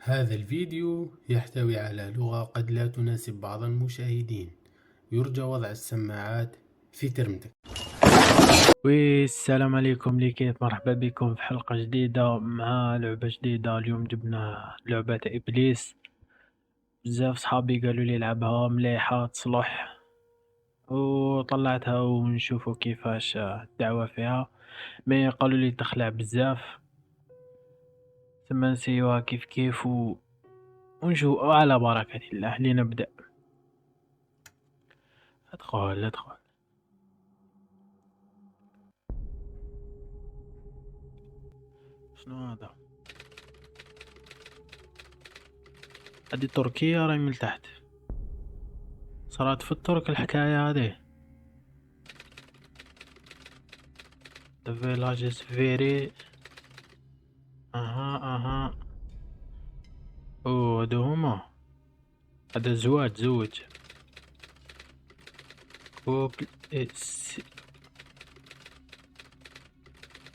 هذا الفيديو يحتوي على لغة قد لا تناسب بعض المشاهدين. يرجى وضع السماعات في ترمتك. السلام عليكم لي كيف مرحبا بكم في حلقة جديدة مع لعبة جديدة. اليوم جبنا لعبة إبليس. بزاف صحابي قالوا لي لعبها مليحة تصلح، وطلعتها ونشوفوا كيفاش الدعوة فيها. مي قالوا لي تخلع بزاف، ثم نسيوها كيف كيف ونشوف على بركة الله. لنبدأ. ادخل. شنو هذا؟ هذه تركيا راهي من تحت. صارت في الترك الحكاية هذه. The village is very أها. هادو هما. هذا زوج couple it's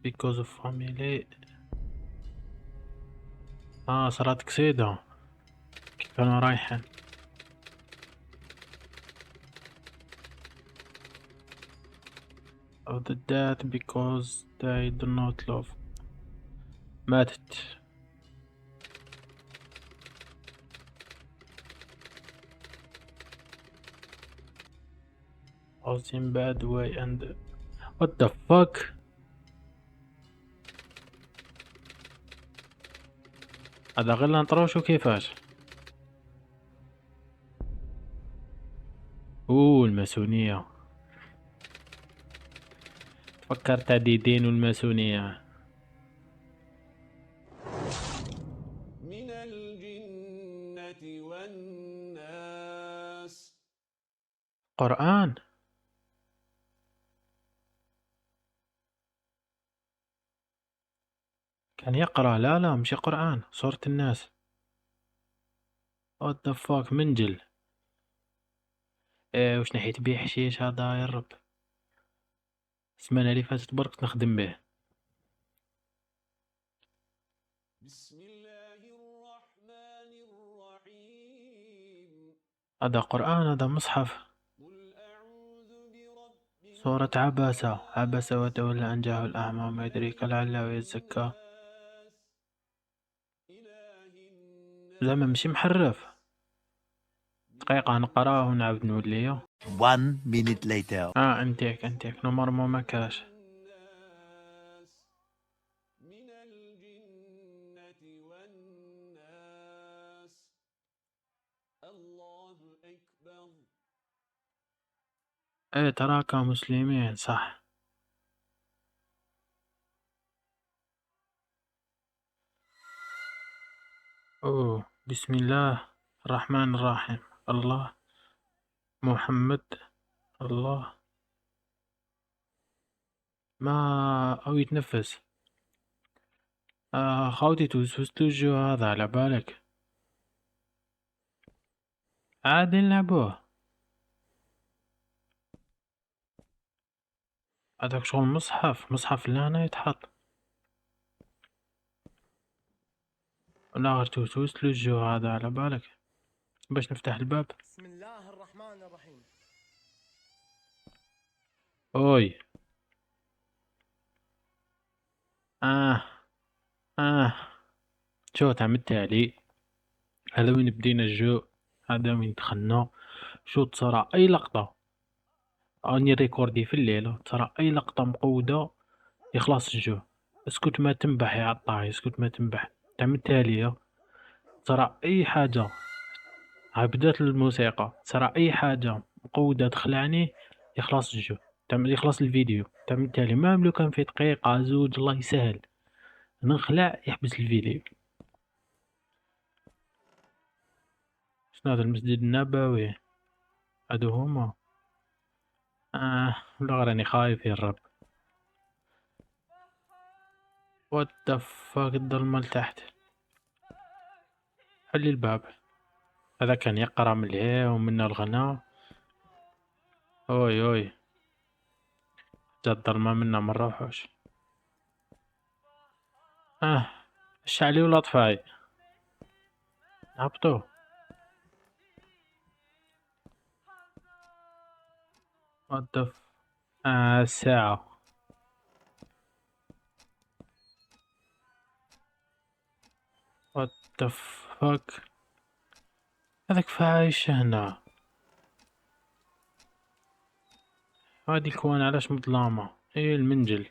because of family. صارت قصيدة كيف كانوا رايحين. of the death because they do not love. ماتت. was in bad way and what the fuck. هذا غير نطروشو كيفاش. الماسونية. فكرت ديدين والماسونية. من الجنة والناس. قرآن. كان يقرأ. لا مش قرآن، سورة الناس. what the fuck منجل. واش نحيت بيه حشيش هذا يا رب. السمانة اللي فاتت برك نخدم به. بسم الله الرحمن الرحيم. هذا قرآن، هذا مصحف. قل أعوذ برب سورة عبس وتولى أن جاءه الأعمى وما يدريك لعله يزكى. زعما ماشي محرف. دقيقة نقراه ونعاود نوليه. 1 minute later. انتيك نورمالمون ما كاش. من الجنة والناس. الله أكبر. تراك مسلمين صح. بسم الله الرحمن الرحيم. الله محمد الله. ما أو يتنفس. خاوتي توسوس الجو هذا على بالك. عادي نلعبوه. هذاك شغل مصحف لهنا يتحط. ولا غير توسوس الجو هذا على بالك باش نفتح الباب. بسم الله الرحمن الرحيم. اوي شو تعمدت علي. هذا وين بدينا الجو. هذا وين دخلنا. شو تصرى اي لقطة اني ريكوردي في الليلة، ترى اي لقطة مقودة يخلص الجو. اسكت ما تنبح يا عطاي، اسكت ما تنبح. تعمدت عليا. ترى اي حاجة. هاي بدات الموسيقى. ترى اي حاجة مقودة تخلعني يخلص الجو، يخلص الفيديو. تعمدت علي. ما لو كان في دقيقة زوج الله يسهل نخلع يحبس الفيديو. شنو هذا المسجد النبوي. هادو هما. لا راني خايف يا الرب. وات ذا فاك. الظلمة لتحت. حلي الباب. هذا كان يقرا من الهي ومن الغناء. اوي جات الظلمة منا ما نروحوش. الشعلي ولا طفاي. هبطوه. what the f... الساعة. what the fuck. هذاك فايش هنا. هادي الكوان علاش مظلامة؟ ايه المنجل.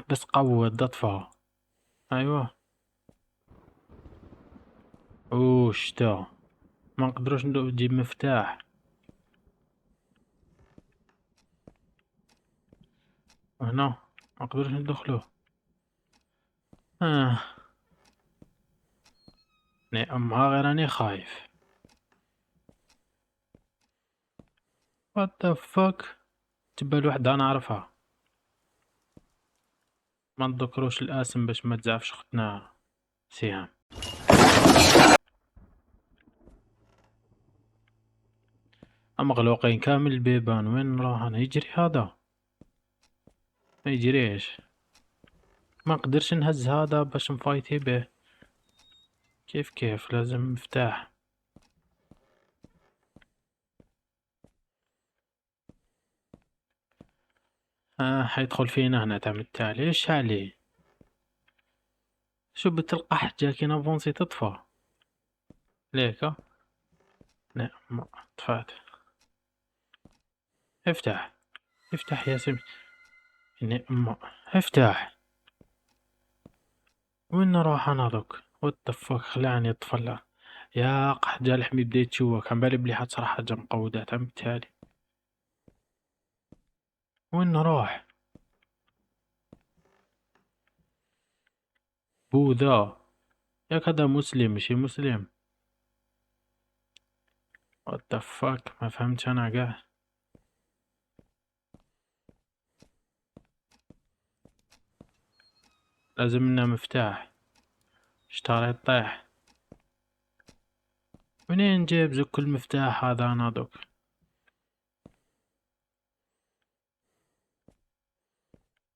بس قوة ضطفها. ايوه. اوه شتا. ما نقدروش نجيب مفتاح. هنا ما نقدروش ندخلوه. اه امها غير راني خايف. what the fuck. تبا الوحدة نعرفها. ما نذكروش الاسم باش ما تزعفش اختنا سهام. مغلوقين كامل البيبان. وين راح انا؟ يجري هذا. ما يجريش. ما نقدرش نهز هذا باش نفايتي به. كيف لازم مفتاح. حيدخل فينا هنا تم التالي. ايش عليه؟ شو بتلقى حاجة كي نافونسي تطفى ليك. لا ما طفات. افتح يا سمي. ما افتح. وين راح انا دوك؟ واتفك خلاني اطفى. يا حاجة لحمي بديت تشوك. عم بالي بلي حتصرا حاجة مقودات عم بالتالي. وين راح؟ بوذا. ياك هذا مسلم ماشي مسلم. واتفك ما فهمتش انا قاع. لازم لنا مفتاح. اشتريت طيح. منين جايب زك المفتاح هذا انا دوك؟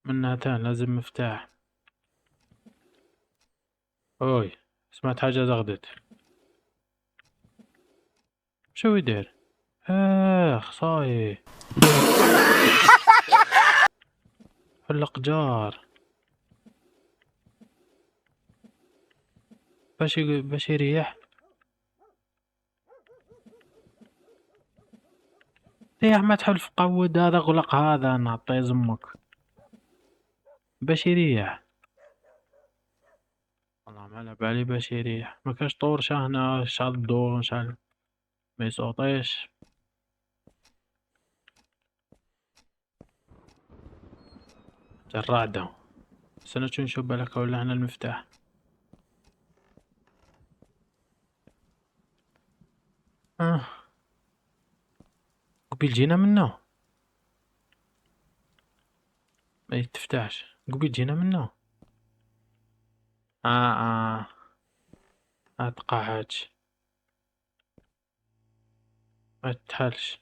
مناتان لازم مفتاح. اوي سمعت حاجة زغدت. شو يدير؟ صاي في الأقجار. باش يريح. ريح ما تحاول في قود هذا. غلق هذا نعطيه زمك باش يريح. والله ما على بالي باش يريح. ما كاش طور هنا. شعل الدور شعل ما يصوتيش. الرعدة. سنة نشوف بالك ولا هنا المفتاح. قبيل جينا منه. ما يتفتحش. قبيل جينا منه. آه اتقاعدش. ما تتحلش.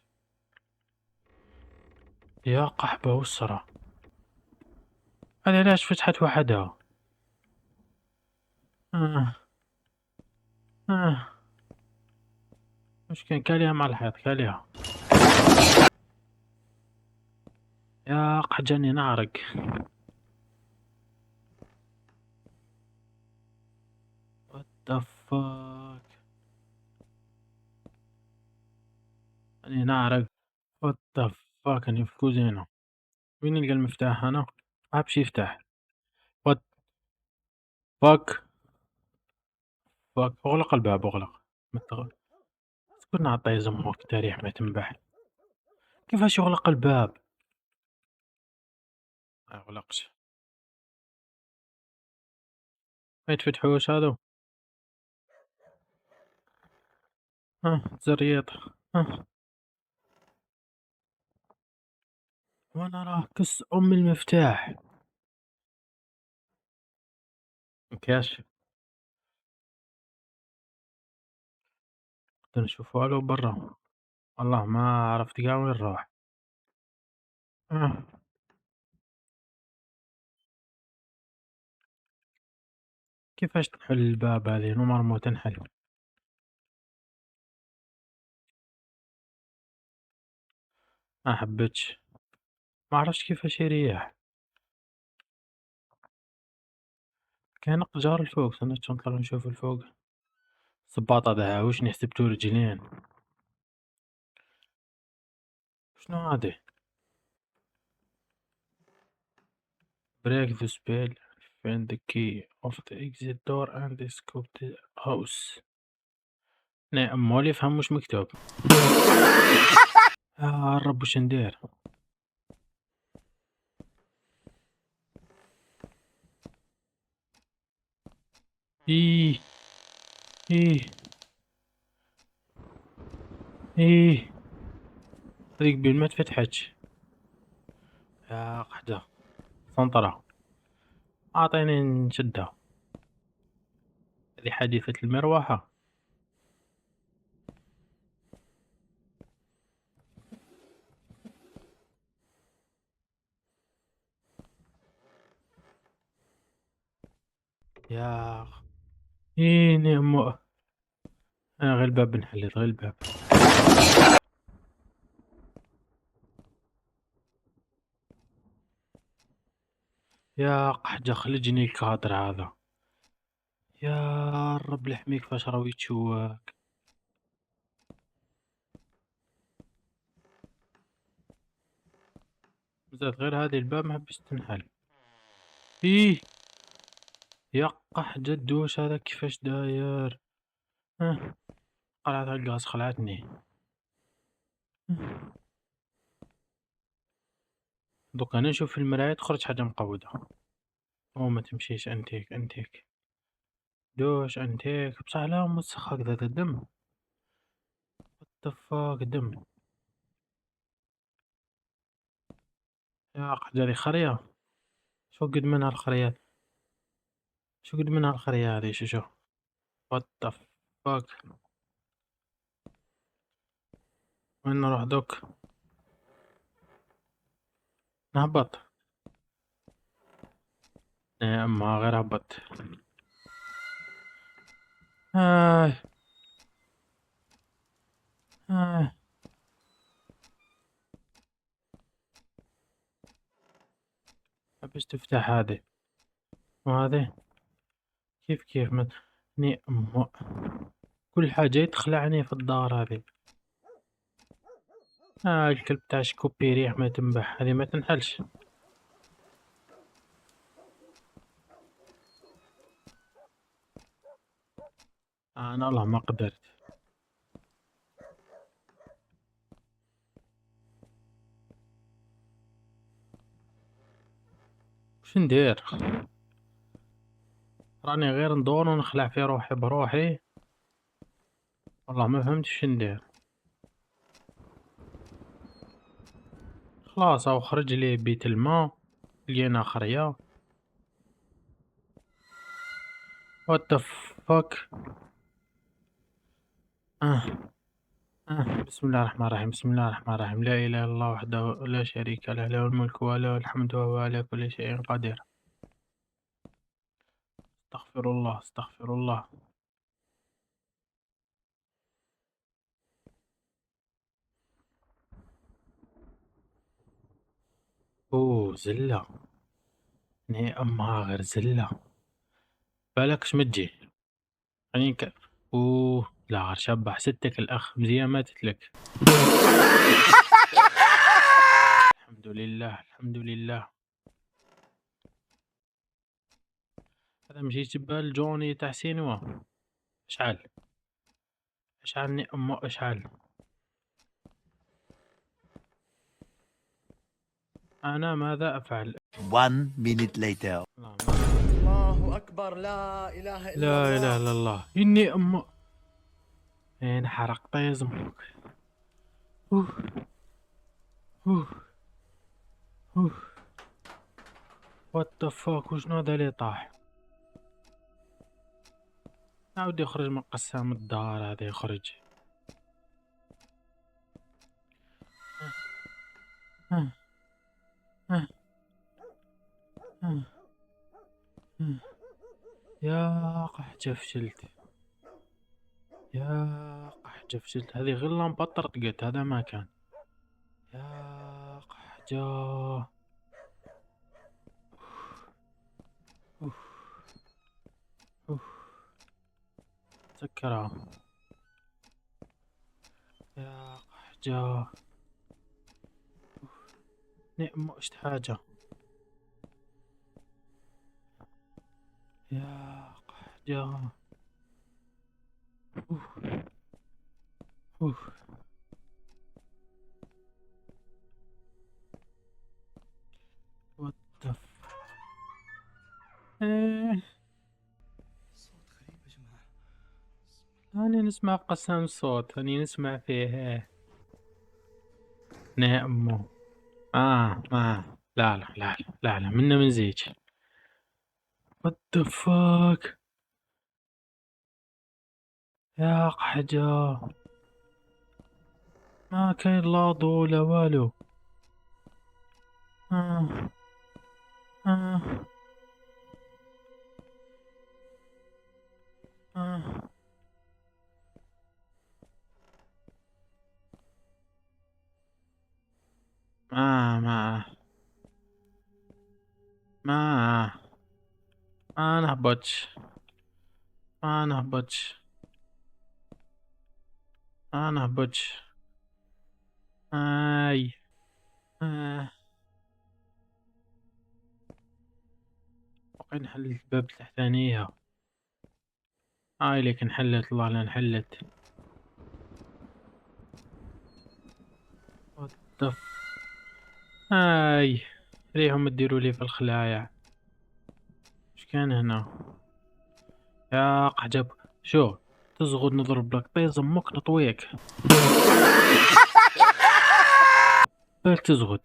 يا قحبة والسرى. هذه علاش فتحت وحدها. آه. وش كان كاليها مع الحيط كاليها. يا قحجاني نعرق. what the fuck. أني نعرق. what the fuck. أني في كوزينة. وين نلقى المفتاح أنا؟ ما بشي يفتح. what fuck. اغلق الباب اغلق. كنا نعطيه زمك تاريخ ما تنبح. كيفاش يغلق الباب؟ ما يغلقش. ما يتفتحوش هذو. زريط. وانا راه كس المفتاح. مكاش. نقدر نشوفو له برا. والله ما عرفت قاع وين راح. كيفاش نحل الباب هذه نورمالمون تنحل. ما حبيتش، ما عرفتش كيفاش يريح. كاين قجار الفوق، استنى نطلع نشوف الفوق. السباط هذا واش حسبتو رجلين. شنو هادي؟ break the spell, find the key of the exit door and escape the house. نعم مولي يفهم واش مكتوب. الرب واش ندير. ايه ايه ايه هذيك بين ما تفتحتش. يا قحده سنطرة، اعطيني نشدها. هذه حادثة المروحة. يا ايه نعم غير الباب نحلت، غير الباب. يا قحده خلجني الكادر هذا. يا رب لحميك فاش راهو يتشواك. زاد غير هذه الباب ما حبش تنحل. ايه يا قحده الدوش هذا كيفاش داير. قلعت الغاز خلعتني. دوك انا نشوف في المراية تخرج حاجة مقودة. او ما تمشيش انتيك انتيك دوش انتيك بصح لا مسخ هكذا دم. وات دم. يا قحده خريه. شو قد منها الخريات، شو قد منها الخريه هذه. شو وات فاك. وين نروح دوك. نهبط. ما غير هبط. آه. آه. باش تفتح هذه وهذه كيف ني كل حاجة تخلعني في الدار هذه. الكلب تاع شكوبي ريح ما تنبح هذه ما تنحلش. انا والله ما قدرت. وش ندير. راني غير ندور ونخلع في روحي بروحي. والله ما فهمت وش ندير. خلاص او خرج لي بيت الماء لقينا خرية. وات فاك. بسم الله الرحمن الرحيم بسم الله الرحمن الرحيم لا اله الا الله وحده لا شريك له له الملك وله الحمد وهو على كل شيء قدير. استغفر الله استغفر الله. اوه زلة. ني امها غير زلة. بالكش متجي يعني اوه لا غير شبح ستك الاخ مزيان ماتت لك. الحمد لله الحمد لله. هذا مشي جبال جوني تاع سينوا. اشعل اشعلني امه اشعل. انا ماذا افعل. 1 minute later. الله أكبر، لا إله إلا لا الله. اله الا الله اني امه. حرق طيز امك. اوه اوه اوه وات ذا فاك. وشنو هذا اللي طاح. عاود يخرج من قسام الدار هذا يخرج. آه. آه. آه. آه. يا قحجة فشلت. يا قحجة فشلت، هذه غير لمبة طرطقت، هذا ما كان. يا قحجة. أوف. أوف. سكرها. يا قحجة. نعم اشت حاجة. يا قحجة. أوف. أوف. What the إيه. أنا نسمع قسم صوت، أنا نسمع فيه نعم. لا لا لا لا لا منا من زيج. What the fuck. يا قحجة. ما كاين لا ضو لا والو. آه. آه. آه. ما ما ما نهبطش. ما نهبطش. ما نهبطش. آي. آه. باقي نحل الباب التحتانية. هاي ليك انحلت، الله لا انحلت. What the هاي ريهم تديروا لي في الخلايع. اش كان هنا؟ يا قحجب شو تزغد نضرب لك طيز امك نطويك. بالك تزغد،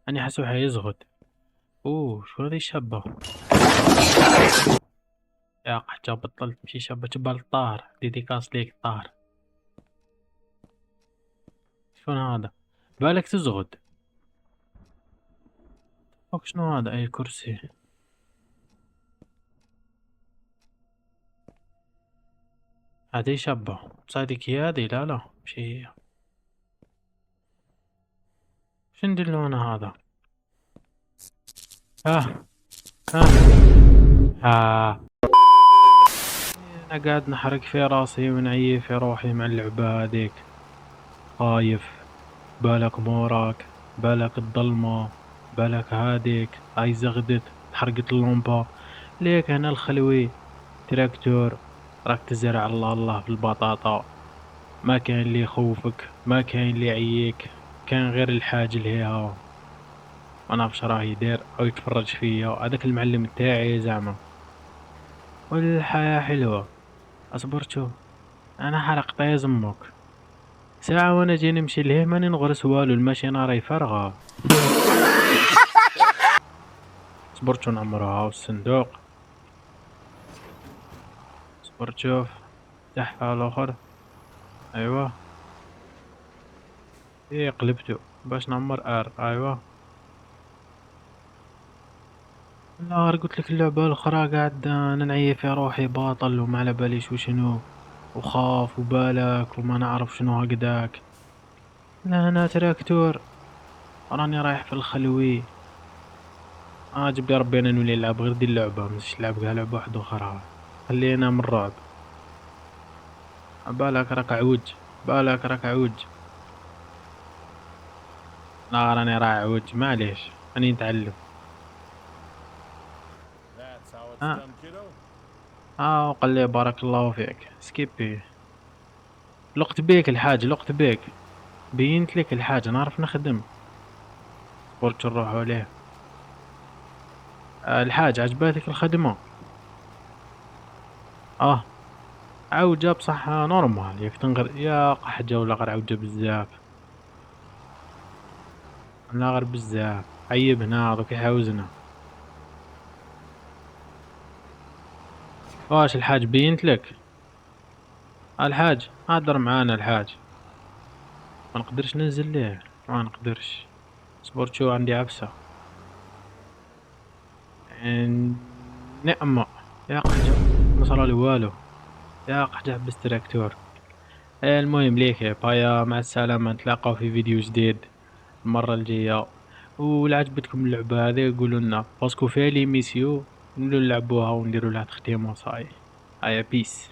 اني حسوها يزغد. اوه شو هذي الشابة. يا قحجة بطلت تمشي شابة جبال الطاهر، ديديكاس ليك الطاهر. شلون هذا؟ بالك تزغد. فوق شنو هذا؟ اي كرسي. هذه شابة تصادق هي هذه؟ لا لا مش هي. شن دي اللون هذا؟ ها ها ها. انا قاعد نحرق في راسي ونعيي في روحي مع اللعبة هذيك. خايف. بالك موراك، بالك الظلمة، بالك هاديك هاي زغدت حرقت اللمبة. ليك هنا الخلوي تراكتور، راك تزرع الله الله في البطاطا. ما كاين اللي يخوفك، ما كاين اللي يعييك، كان غير الحاج الهيها ما نعرفش راه يدير او يتفرج فيا، هذاك المعلم تاعي زعما. والحياة حلوة. اصبر شوف، انا حرق طيز امك ساعة وانا جاي نمشي لهيه ماني نغرس والو، الماشينة راهي فارغة. صبرت شو نعمروها والصندوق. صبرت شوف تحفة الاخر. ايوه ايه قلبتو باش نعمر ايوه. لا غير قلت لك اللعبة الاخرى قاعد انا نعيي في روحي باطل وما على باليش وشنو، وخاف وبالك وما نعرف شنو هكداك. لا انا تراكتور راني رايح في الخلوي. جبلي ربي انا نولي نلعب غير دي اللعبة، مش نلعب كاع لعبة واحدة اخرى. خلينا من الرعب. بالك راك عوج، بالك راك عوج. لا راني راه عوج معليش راني نتعلم. That's how it's اه done, kiddo. وقال لي بارك الله فيك سكيبي. لقت بيك الحاج، لقت بيك، بينت لك الحاج نعرف نخدم. قلت نروحوا عليه. الحاج عجباتك الخدمة؟ اه عوجة بصح نورمال ياك تنغر يا قحجة ولا غير عوجة بزاف. لا غير بزاف عيب هنا دوك يحاوزنا. واش الحاج بينت لك؟ الحاج هدر معانا الحاج. ما نقدرش ننزل ليه، ما نقدرش. صبرت شو عندي عفسة. نعمة. يا قحجة ما صرالي والو. يا قحت حبس التراكتور. المهم ليك يا بايا، مع السلامة، نتلاقاو في فيديو جديد المرة الجاية. ولا عجبتكم اللعبة هذه قولوا لنا، باسكو فيها لي ميسيو نولوا نلعبوها ونديروا لها تختيم وصاي. هيا بيس.